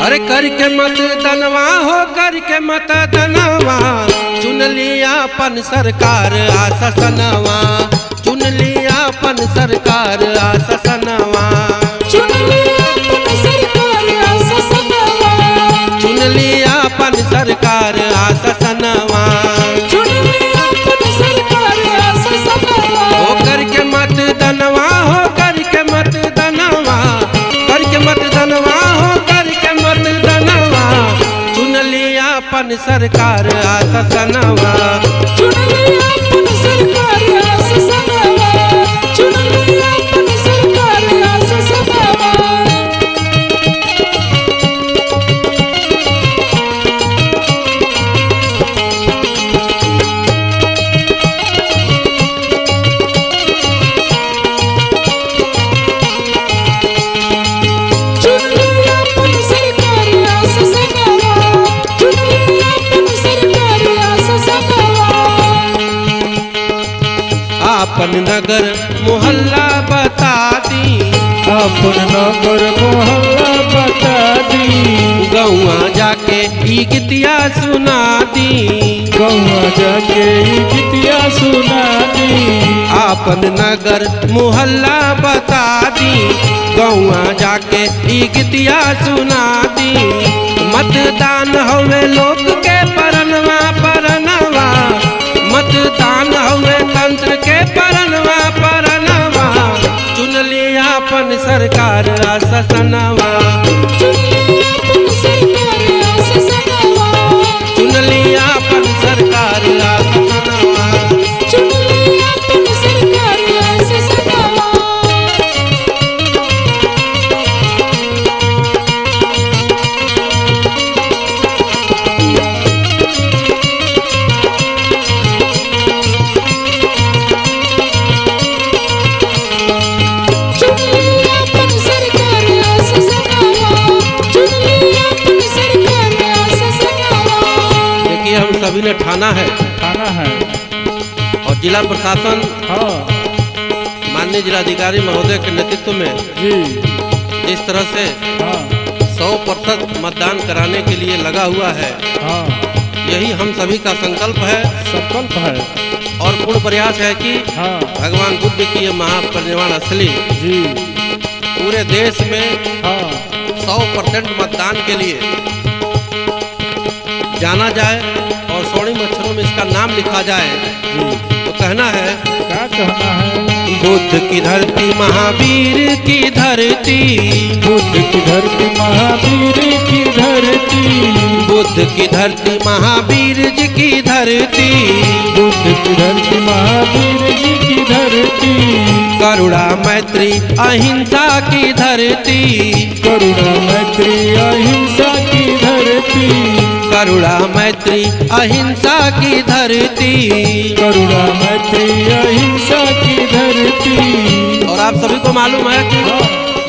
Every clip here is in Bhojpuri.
अरे करके मत दनवा हो करके मत दनवा, चुन लिया अपन सरकार आसनवा, चुन लिया अपन सरकार आसनवा, चुन लिया अपन सरकार आसनवा, चुन लिया अपन सरकार आसनवा, चुन लिया अपन सरकार आसनवा। हो करके मत दनवा हो करके मत दनवा, करके मत दनवा हो करके मत दनवा, चुन लिया अपन सरकार आसनवा, चुन लिया अपन सरकार आसनवा, चुन लिया अपन सरकार आसनवा। अपन नगर मोहल्ला बता दी, अपन नगर मोहल्ला बता दी, गौआ जाके ई गीतिया सुना दी, गौआ जाके ई गीतिया सुना दी। अपन नगर मोहल्ला बता दी, गौआ जाके ई गीतिया सुना दी, मतदान होवे लोग के परनवा परनवा, मतदान होवे तंत्र के परनवा परनवा, चुन लिया अपन सरकार आसनवा, चुन लिया अपन सरकार आसनवा, चुन लिया अपन सरकार आसनवा, चुन लिया अपन सरकार आसनवा। हम सभी ने ठाना है और जिला प्रशासन माननीय जिलाधिकारी महोदय के नेतृत्व में जी जिस तरह से 100% मतदान कराने के लिए लगा हुआ है, यही हम सभी का संकल्प है और पूर्ण प्रयास है कि भगवान बुद्ध की ये महापरिनिर्वाण स्थली जी पूरे देश में 100% मतदान के लिए जाना जाए और स्वर्णिम अक्षरों में इसका नाम लिखा जाए। तो कहना है, क्या कहना है? बुद्ध की धरती महावीर की धरती, बुद्ध की धरती महावीर की धरती, बुद्ध की धरती महावीर जी की धरती, बुद्ध की धरती महावीर जी की धरती, करुणा मैत्री अहिंसा की धरती, करुणा मैत्री अहिंसा की धरती, करुणा मैत्री अहिंसा की धरती, करुणा मैत्री अहिंसा की धरती। और आप सभी को मालूम है कि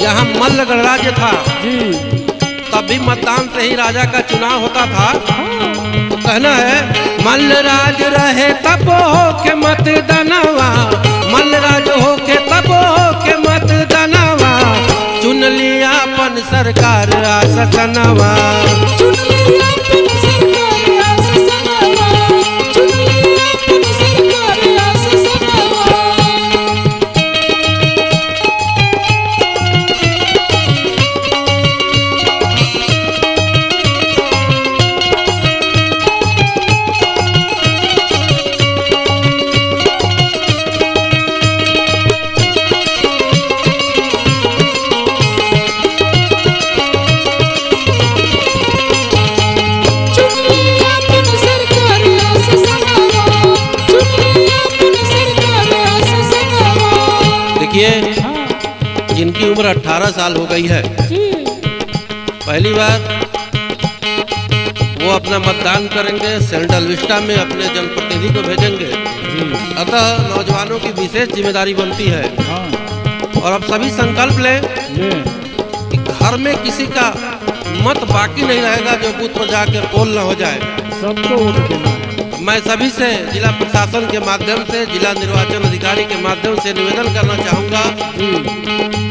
यहाँ मल्ल गणराज्य था, तब भी मतदान से ही राजा का चुनाव होता था। तो कहना है, मल्ल राज रहे तब हो के मत दनवा, मल्ल राज हो के तब हो के मत दनवा, चुन लिया अपन सरकार आसनवा, चुन लिया अपन सरकार आसनवा, चुन लिया अपन सरकार आसनवा। जिनकी उम्र 18 साल हो गई है, पहली बार वो अपना मतदान करेंगे, सेंट्रल विस्टा में अपने जनप्रतिनिधि को भेजेंगे। अतः नौजवानों की विशेष जिम्मेदारी बनती है और अब सभी संकल्प लें कि घर में किसी का मत बाकी नहीं रहेगा जो बूथ पर जाकर पोल न हो जाए। सबको वोट देना है। मैं सभी से जिला प्रशासन के माध्यम से, जिला निर्वाचन अधिकारी के माध्यम से निवेदन करना चाहूँगा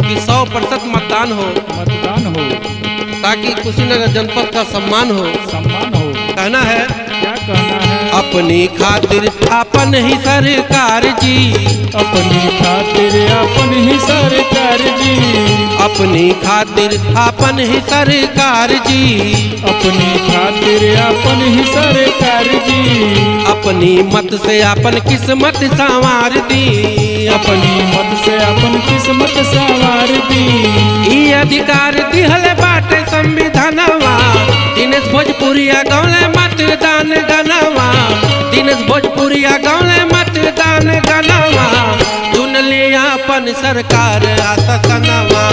कि 100% मतदान हो। ताकि कुशीनगर जनपद का सम्मान हो। सम्मान हो। कहना है क्या कहना है? अपनी खातिर अपन ही सरकार जी, अपनी खातिर अपन ही सरकार जी, अपनी खातिर अपन ही सरकार जी, अपनी खातिर अपन ही सरकार जी, अपनी मत से अपन किस्मत संवार दी, अपनी मत से अपन किस्मत संवार दी। ई अधिकार दिहल बाटे संविधानवा, दिनेश भोजपुरिया गौले मतदान गनवा, दिनेश भोजपुरिया गौले मतदान गनवा, चुन लिया अपन सरकार आसनवा,